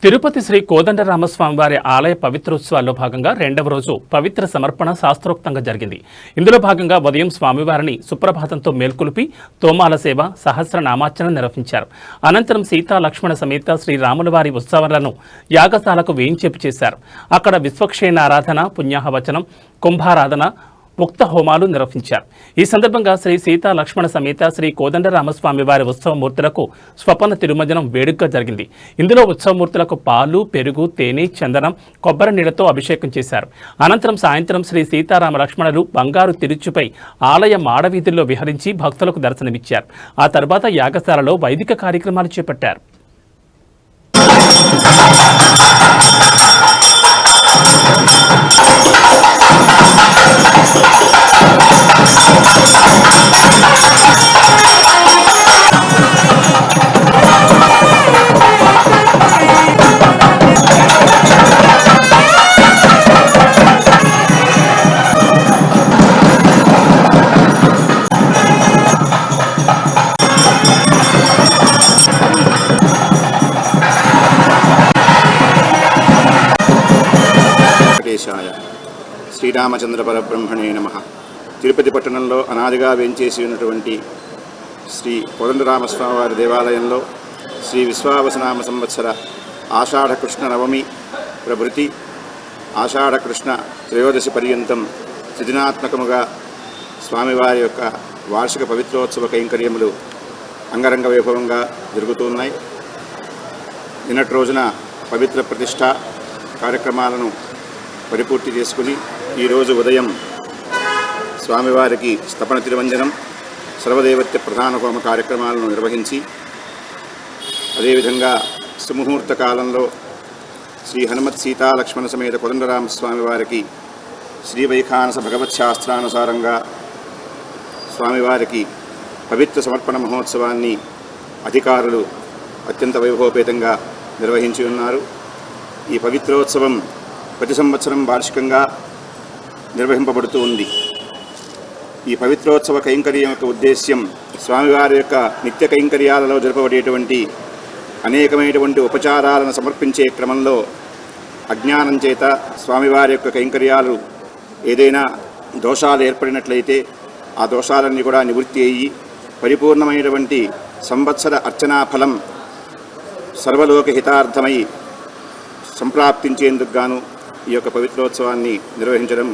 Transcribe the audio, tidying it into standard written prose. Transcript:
తిరుపతి శ్రీ కోదండరామస్వామివారి ఆలయ పవిత్రోత్సవాల్లో భాగంగా రెండవ రోజు పవిత్ర సమర్పణ శాస్త్రోక్తంగా జరిగింది. ఇందులో భాగంగా ఉదయం స్వామివారిని సుప్రభాతంతో మేల్కొలిపి తోమాల సేవ, సహస్రనామార్చన నిర్వహించారు. అనంతరం సీతా లక్ష్మణ సమేత శ్రీరాములవారి ఉత్సవాలను యాగశాలకు వేయించేపు చేశారు. అక్కడ విశ్వక్షేణ ఆరాధన, పుణ్యాహవచనం, కుంభారాధన, ముక్త హోమాలు నిర్వహించారు. ఈ సందర్భంగా శ్రీ సీతా లక్ష్మణ సమేత శ్రీ కోదండరామస్వామి వారి ఉత్సవమూర్తులకు స్వపన తిరుమంజనం వేడుకగా జరిగింది. ఇందులో ఉత్సవమూర్తులకు పాలు, పెరుగు, తేనె, చందనం, కొబ్బరి నీళ్లతో అభిషేకం చేశారు. అనంతరం సాయంత్రం శ్రీ సీతారామ లక్ష్మణులు బంగారు తిరుచుపై ఆలయ మాడవీధుల్లో విహరించి భక్తులకు దర్శనమిచ్చారు. ఆ తర్వాత యాగశాలలో వైదిక కార్యక్రమాలు చేపట్టారు. శ్రీరామచంద్ర పరబ్రహ్మణే నమః. తిరుపతి పట్టణంలో అనాదిగా వేంచేసి ఉన్నటువంటి శ్రీ కోదండరామస్వామి వారి దేవాలయంలో శ్రీ విశ్వావసనామ సంవత్సర ఆషాఢకృష్ణ నవమి ప్రభృతి ఆషాఢకృష్ణ త్రయోదశి పర్యంతం త్రిదినాత్మకముగా స్వామివారి యొక్క వార్షిక పవిత్రోత్సవ కైంకర్యములు అంగరంగ వైభవంగా జరుగుతున్నాయి. నిన్నటి రోజున పవిత్ర ప్రతిష్ఠ కార్యక్రమాలను పరిపూర్తి చేసుకుని ఈరోజు ఉదయం స్వామివారికి స్థపన తిరుమంజనం, సర్వదేవత్య ప్రధాన హోమ కార్యక్రమాలను నిర్వహించి అదేవిధంగా సుముహూర్త కాలంలో శ్రీ హనుమత్ సీతా లక్ష్మణ సమేత కోదండరామస్వామి వారికి శ్రీ వైఖానస భగవత్ శాస్త్రానుసారంగా స్వామివారికి పవిత్ర సమర్పణ మహోత్సవాన్ని అధికారులు అత్యంత వైభవపేతంగా నిర్వహించి ఉన్నారు. ఈ పవిత్రోత్సవం ప్రతి సంవత్సరం వార్షికంగా నిర్వహింపబడుతూ ఉంది. ఈ పవిత్రోత్సవ కైంకర్యం యొక్క ఉద్దేశ్యం స్వామివారి యొక్క నిత్య కైంకర్యాలలో జరపబడేటువంటి అనేకమైనటువంటి ఉపచారాలను సమర్పించే క్రమంలో అజ్ఞానం చేత స్వామివారి యొక్క కైంకర్యాలు ఏదైనా దోషాలు ఏర్పడినట్లయితే ఆ దోషాలన్నీ కూడా నివృత్తి అయ్యి పరిపూర్ణమైనటువంటి సంవత్సర అర్చనా ఫలం సర్వలోక హితార్థమై సంప్రాప్తించేందుకు గాను ఈ యొక్క పవిత్రోత్సవాన్ని నిర్వహించడం